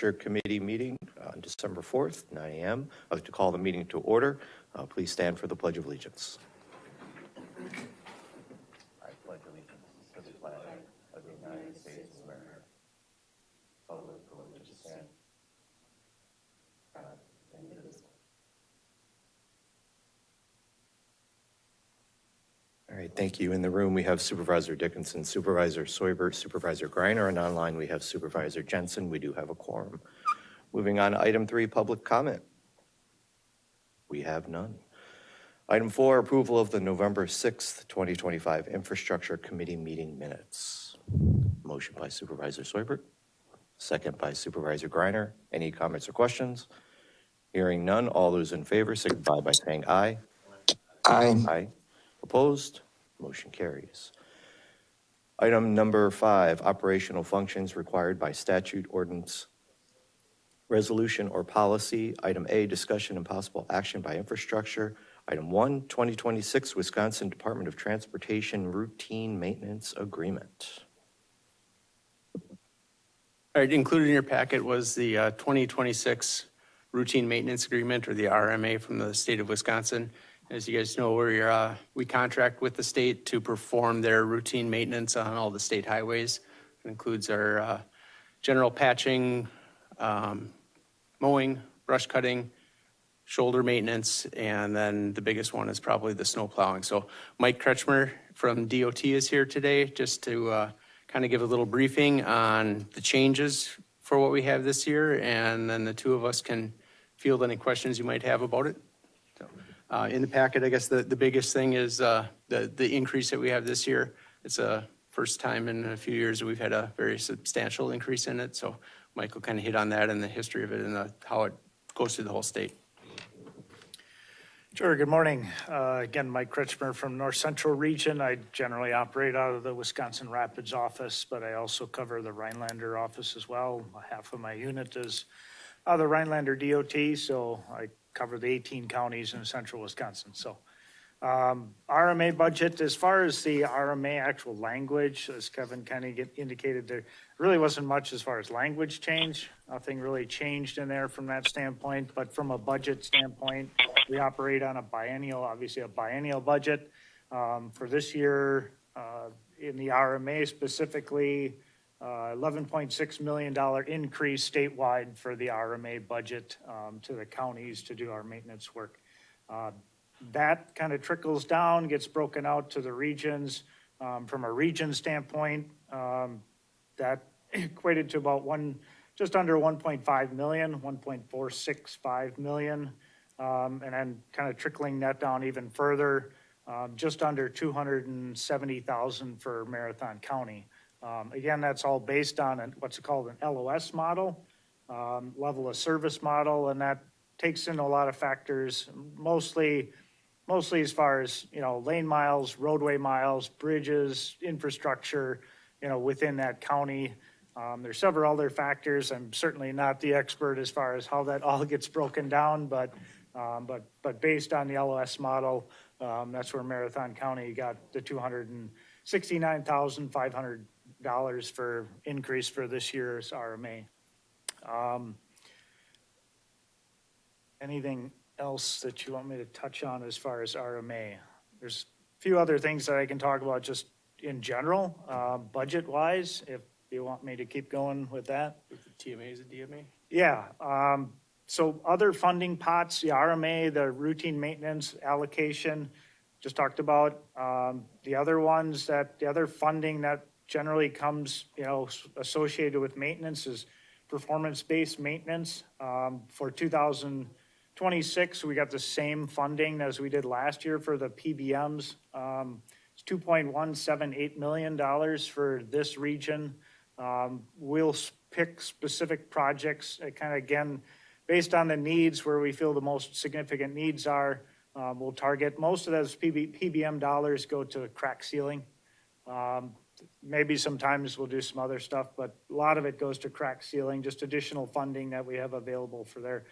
Infrastructure Committee meeting on December 4th, 9 a.m. I'd like to call the meeting to order. Please stand for the Pledge of Allegiance. I pledge allegiance to the flag of the United States of America, republic for which it stands, God, indivisible. All right, thank you. In the room, we have Supervisor Dickinson, Supervisor Soibert, Supervisor Greiner, and online we have Supervisor Jensen. We do have a quorum. Moving on to item 3, public comment. We have none. Item 4, approval of the November 6th, 2025 Infrastructure Committee meeting minutes. Motion by Supervisor Soibert, second by Supervisor Greiner. Any comments or questions? Hearing none, all those in favor signify by saying aye. Aye. Aye. Opposed? Motion carries. Item number 5, operational functions required by statute, ordinance, resolution, or policy. Item A, discussion and possible action by infrastructure. Item 1, 2026 Wisconsin Department of Transportation Routine Maintenance Agreement. All right, included in your packet was the 2026 Routine Maintenance Agreement, or the RMA, from the state of Wisconsin. As you guys know, we contract with the state to perform their routine maintenance on all the state highways. It includes our general patching, mowing, brush cutting, shoulder maintenance, and then the biggest one is probably the snow plowing. So Mike Kretschmer from DOT is here today just to kind of give a little briefing on the changes for what we have this year, and then the two of us can field any questions you might have about it. In the packet, I guess the biggest thing is the increase that we have this year. It's a first time in a few years that we've had a very substantial increase in it. So Mike will kind of hit on that and the history of it and how it goes through the whole state. Sure, good morning. Again, Mike Kretschmer from North Central Region. I generally operate out of the Wisconsin Rapids office, but I also cover the Rhinelander office as well. Half of my unit is the Rhinelander DOT, so I cover the 18 counties in central Wisconsin. So RMA budget, as far as the RMA actual language, as Kevin kind of indicated, there really wasn't much as far as language change. Nothing really changed in there from that standpoint, but from a budget standpoint, we operate on a biennial budget. For this year, in the RMA specifically, $11.6 million increase statewide for the RMA budget to the counties to do our maintenance work. That kind of trickles down, gets broken out to the regions. From a region standpoint, that equated to about just under 1.5 million, 1.465 million. And then kind of trickling that down even further, just under 270,000 for Marathon County. Again, that's all based on what's called an LOS model, level of service model, and that takes in a lot of factors, mostly as far as, lane miles, roadway miles, bridges, infrastructure, within that county. There's several other factors. I'm certainly not the expert as far as how that all gets broken down, but based on the LOS model, that's where Marathon County got the $269,500 for increase for this year's RMA. Anything else that you want me to touch on as far as RMA? There's a few other things that I can talk about just in general, budget-wise, if you want me to keep going with that. With the TMAs and DMA? Yeah. So other funding pots, the RMA, the routine maintenance allocation, just talked about. The other funding that generally comes, associated with maintenance is performance-based maintenance. For 2026, we got the same funding as we did last year for the PBMs. It's $2.178 million for this region. We'll pick specific projects, kind of again, based on the needs where we feel the most significant needs are. We'll target most of those PBM dollars go to crack sealing. Maybe sometimes we'll do some other stuff, but a lot of it goes to crack sealing, just additional funding that we have available for there.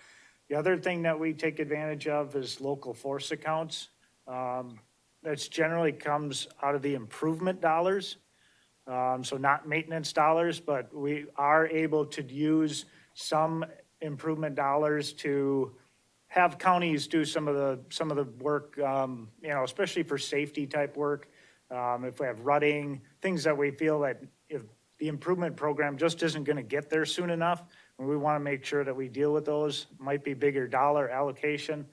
The other thing that we take advantage of is local force accounts. That's generally comes out of the improvement dollars. So not maintenance dollars, but we are able to use some improvement dollars to have counties do some of the work, especially for safety type work. If we have rutting, things that we feel that if the improvement program just isn't gonna get there soon enough, and we wanna make sure that we deal with those, might be bigger dollar allocation.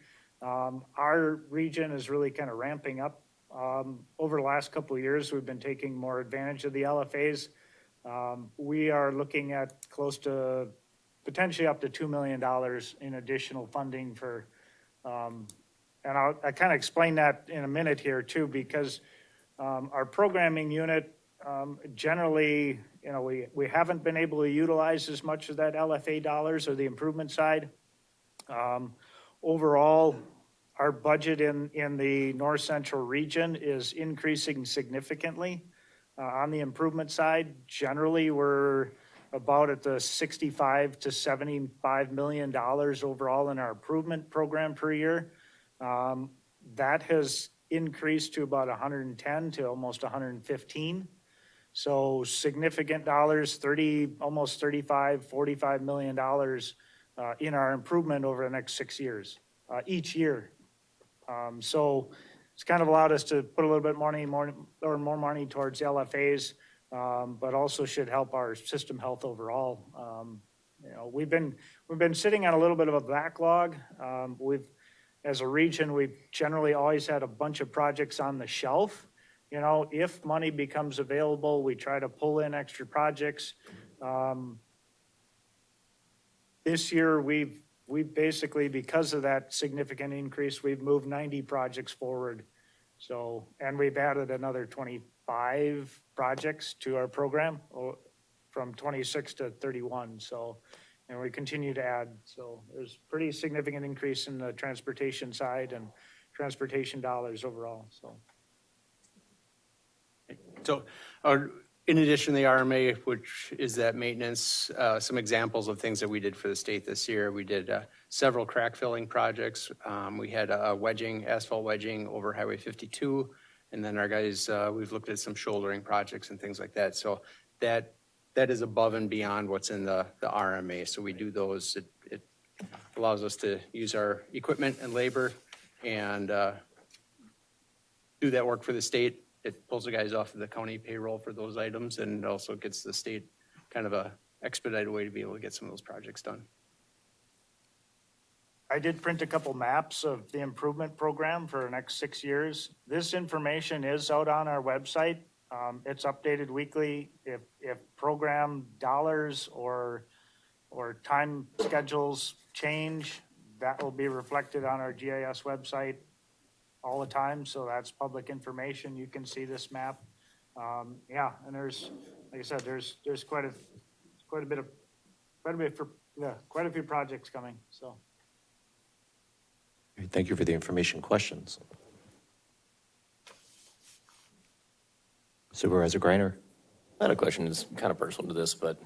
Our region is really kind of ramping up. Over the last couple of years, we've been taking more advantage of the LFAs. We are looking at close to potentially up to $2 million in additional funding for, and I kind of explain that in a minute here too, because our programming unit, generally, we haven't been able to utilize as much of that LFA dollars or the improvement side. Overall, our budget in the North Central region is increasing significantly. On the improvement side, generally, we're about at the $65 to $75 million overall in our improvement program per year. That has increased to about 110 to almost 115. So significant dollars, almost $35, $45 million in our improvement over the next 6 years, each year. So it's kind of allowed us to put a little bit more money towards LFAs, but also should help our system health overall. We've been sitting on a little bit of a backlog. As a region, we've generally always had a bunch of projects on the shelf. If money becomes available, we try to pull in extra projects. This year, we've basically, because of that significant increase, we've moved 90 projects forward. And we've added another 25 projects to our program from 26 to 31. And we continue to add. So there's pretty significant increase in the transportation side and transportation dollars overall. So in addition to the RMA, which is that maintenance, some examples of things that we did for the state this year. We did several crack filling projects. We had asphalt wedging over Highway 52. And then our guys, we've looked at some shouldering projects and things like that. So that is above and beyond what's in the RMA. So we do those. It allows us to use our equipment and labor and do that work for the state. It pulls the guys off of the county payroll for those items and also gets the state kind of a expedited way to be able to get some of those projects done. I did print a couple maps of the improvement program for the next 6 years. This information is out on our website. It's updated weekly. If program dollars or time schedules change, that will be reflected on our GIS website all the time. So that's public information. You can see this map. And there's, like I said, there's quite a few projects coming. So. Thank you for the information. Questions? Supervisor Greiner. I had a question. It's kind of personal to this, but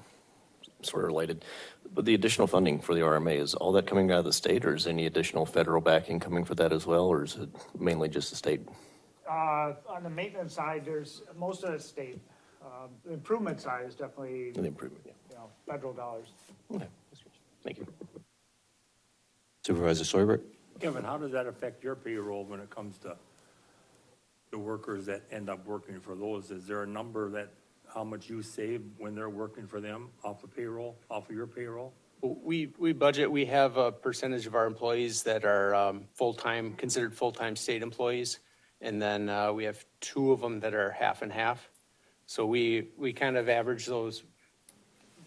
sort of related. But the additional funding for the RMA, is all that coming out of the state, or is any additional federal backing coming for that as well, or is it mainly just the state? On the maintenance side, there's most of the state. The improvement side is definitely The improvement, yeah. Federal dollars. Okay, thank you. Supervisor Soibert. Kevin, how does that affect your payroll when it comes to the workers that end up working for those? Is there a number that how much you save when they're working for them off of payroll, off of your payroll? We budget, we have a percentage of our employees that are full-time, considered full-time state employees. And then we have 2 of them that are half and half. So we kind of average those.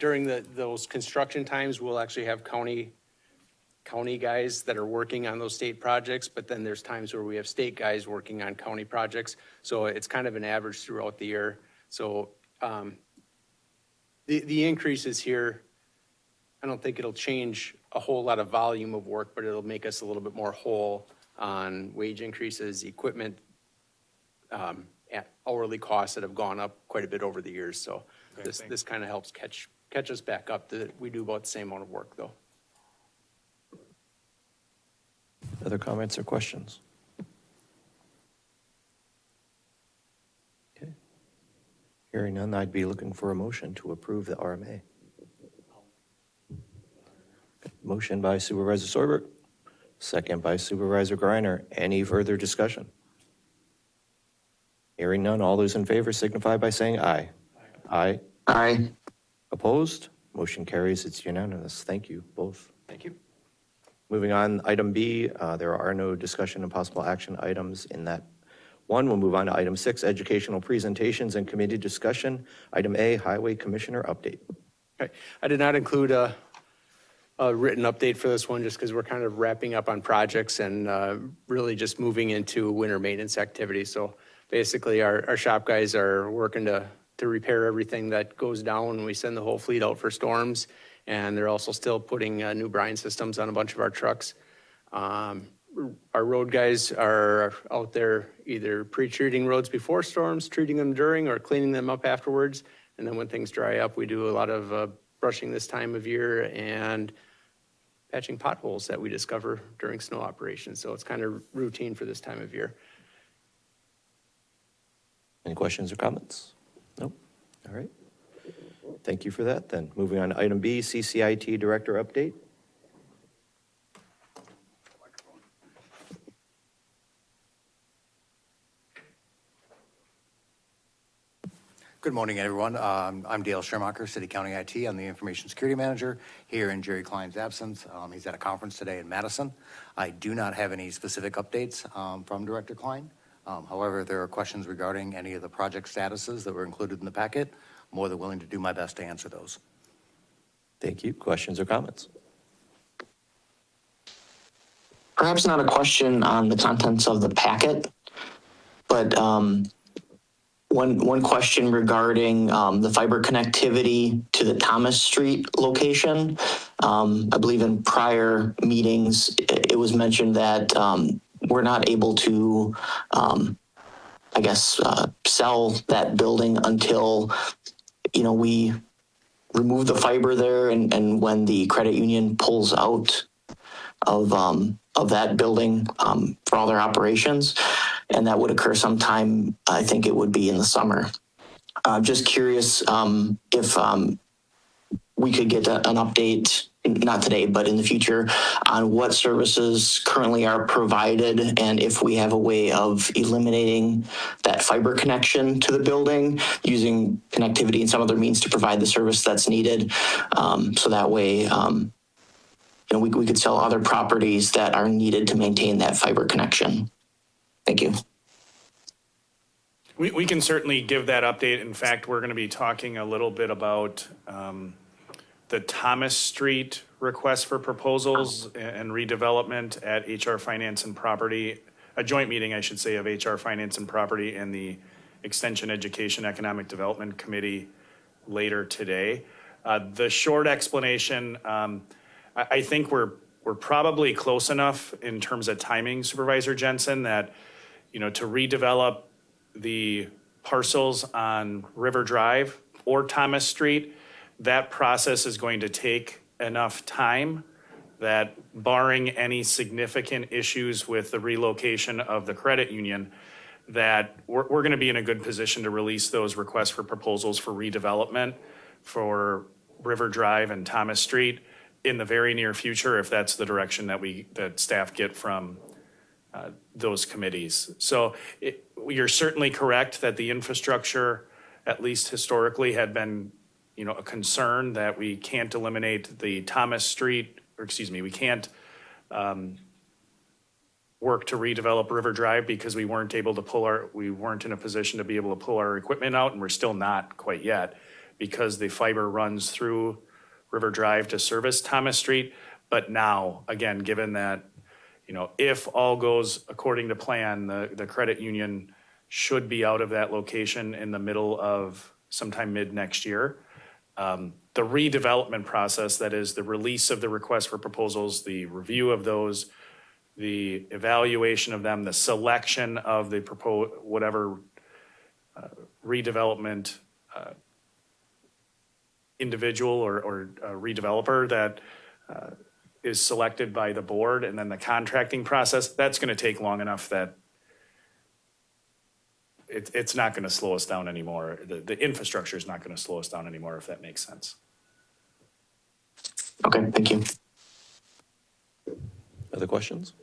During those construction times, we'll actually have county guys that are working on those state projects, but then there's times where we have state guys working on county projects. So it's kind of an average throughout the year. So the increases here, I don't think it'll change a whole lot of volume of work, but it'll make us a little bit more whole on wage increases, equipment, hourly costs that have gone up quite a bit over the years. So Okay, this kind of helps catch us back up. We do about the same amount of work though. Other comments or questions? Okay. Hearing none, I'd be looking for a motion to approve the RMA. Motion by Supervisor Soibert, second by Supervisor Griner. Any further discussion? Hearing none, all those in favor signify by saying aye. Aye. Aye. Opposed? Motion carries. It's unanimous. Thank you both. Thank you. Moving on, item B, there are no discussion and possible action items in that one. We'll move on to item 6, educational presentations and committee discussion. Item A, Highway Commissioner update. Okay. I did not include a written update for this one just because we're kind of wrapping up on projects and really just moving into winter maintenance activity. So basically our shop guys are working to repair everything that goes down when we send the whole fleet out for storms. And they're also still putting new brine systems on a bunch of our trucks. Our road guys are out there either pre-treating roads before storms, treating them during, or cleaning them up afterwards. And then when things dry up, we do a lot of brushing this time of year and patching potholes that we discover during snow operations. So it's kind of routine for this time of year. Any questions or comments? Nope. All right. Thank you for that then. Moving on to item B, CCIT Director update. Good morning, everyone. I'm Dale Schermacher, City County IT. I'm the Information Security Manager here in Jerry Klein's absence. He's at a conference today in Madison. I do not have any specific updates from Director Klein. However, there are questions regarding any of the project statuses that were included in the packet. More than willing to do my best to answer those. Thank you. Questions or comments? Perhaps not a question on the contents of the packet, but one question regarding the fiber connectivity to the Thomas Street location. I believe in prior meetings, it was mentioned that we're not able to, sell that building until, we remove the fiber there and when the credit union pulls out of that building for all their operations. And that would occur sometime, I think it would be in the summer. Just curious if we could get an update, not today, but in the future, on what services currently are provided and if we have a way of eliminating that fiber connection to the building using connectivity and some other means to provide the service that's needed. So that way, we could sell other properties that are needed to maintain that fiber connection. Thank you. We can certainly give that update. In fact, we're going to be talking a little bit about the Thomas Street request for proposals and redevelopment at HR Finance and Property, a joint meeting, I should say, of HR Finance and Property and the Extension Education Economic Development Committee later today. The short explanation, I think we're probably close enough in terms of timing, Supervisor Jensen, that, to redevelop the parcels on River Drive or Thomas Street, that process is going to take enough time that barring any significant issues with the relocation of the credit union, that we're going to be in a good position to release those requests for proposals for redevelopment for River Drive and Thomas Street in the very near future, if that's the direction that staff get from those committees. So you're certainly correct that the infrastructure, at least historically, had been, a concern that we can't eliminate the Thomas Street, we can't work to redevelop River Drive because we weren't in a position to be able to pull our equipment out, and we're still not quite yet because the fiber runs through River Drive to service Thomas Street. But now, again, given that, if all goes according to plan, the credit union should be out of that location in the middle of sometime mid next year. The redevelopment process, that is the release of the request for proposals, the review of those, the evaluation of them, the selection of the whatever redevelopment individual or redeveloper that is selected by the board, and then the contracting process, that's going to take long enough that it's not going to slow us down anymore. The infrastructure is not going to slow us down anymore, if that makes sense. Okay, thank you. Other questions?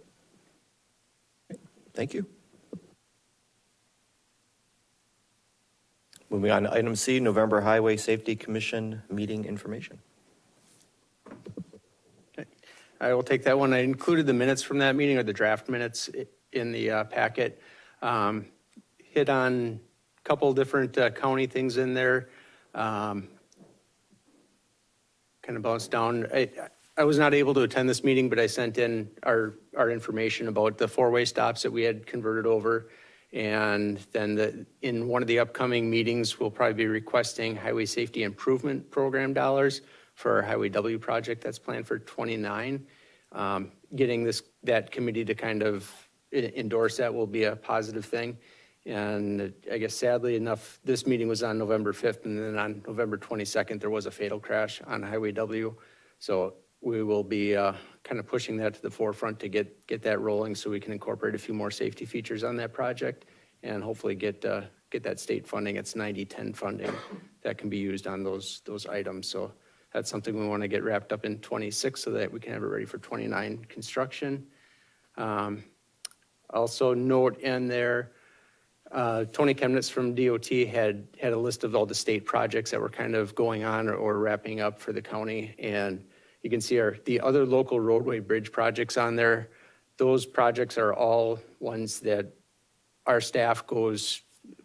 Thank you. Moving on to item C, November Highway Safety Commission meeting information. I will take that one. I included the minutes from that meeting, or the draft minutes in the packet. Hit on a couple different county things in there. Kind of bounced down. I was not able to attend this meeting, but I sent in our information about the four-way stops that we had converted over. And then in one of the upcoming meetings, we'll probably be requesting Highway Safety Improvement Program dollars for our Highway W project that's planned for '29. Getting that committee to kind of endorse that will be a positive thing. And I guess sadly enough, this meeting was on November 5th, and then on November 22nd, there was a fatal crash on Highway W. So we will be kind of pushing that to the forefront to get that rolling so we can incorporate a few more safety features on that project and hopefully get that state funding. It's 90-10 funding that can be used on those items. So that's something we want to get wrapped up in '26 so that we can have it ready for '29 construction. Also note in there, Tony Chemnitz from DOT had a list of all the state projects that were kind of going on or wrapping up for the county. And you can see the other local roadway bridge projects on there. Those projects are all ones that our staff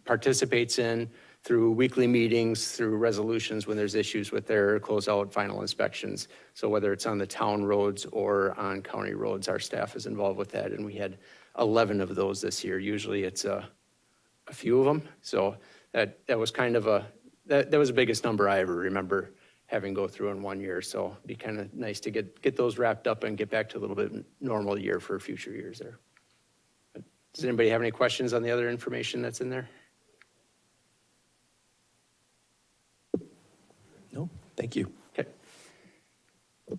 participates in through weekly meetings, through resolutions when there's issues with their closeout final inspections. So whether it's on the town roads or on county roads, our staff is involved with that. And we had 11 of those this year. Usually it's a few of them. So that was kind of that was the biggest number I ever remember having go through in 1 year. So it'd be kind of nice to get those wrapped up and get back to a little bit normal year for future years there. But does anybody have any questions on the other information that's in there? No, thank you. Okay. All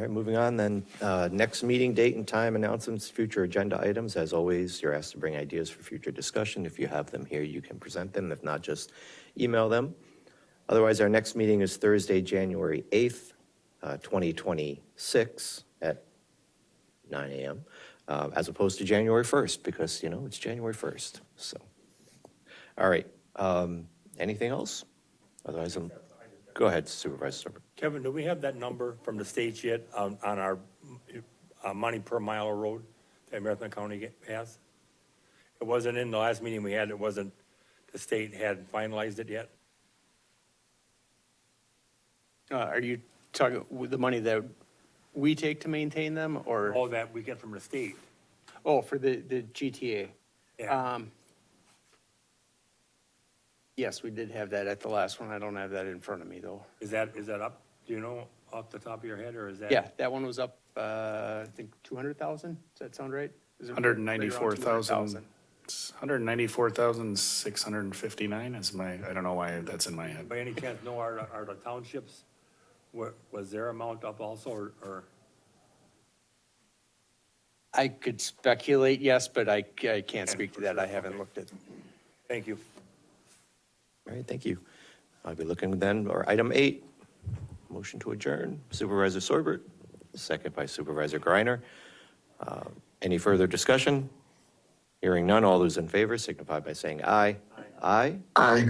right, moving on then. Next meeting date and time announcements, future agenda items. As always, you're asked to bring ideas for future discussion. If you have them here, you can present them. If not, just email them. Otherwise, our next meeting is Thursday, January 8th, 2026 at 9 a.m., as opposed to January 1st, because, it's January 1st. So, all right. Anything else? Otherwise, go ahead, Supervisor Sorber. Kevin, do we have that number from the state yet on our money per mile of road that Marathon County has? It wasn't in the last meeting we had, the state had finalized it yet? Are you talking with the money that we take to maintain them or? All that we get from the state. Oh, for the GTA. Yeah. Yes, we did have that at the last one. I don't have that in front of me though. Is that up? Do you know off the top of your head, or is that? Yeah, that one was up, I think 200,000. Does that sound right? Is it right around 194,000. It's 194,659 is I don't know why that's in my head. By any chance, know are the townships, was their amount up also, or? I could speculate, yes, but I can't speak to that. I haven't looked at. Thank you. All right, thank you. I'll be looking then, or item 8, motion to adjourn. Supervisor Sorbert, second by Supervisor Greiner. Any further discussion? Hearing none, all those in favor signify by saying aye. Aye. Aye.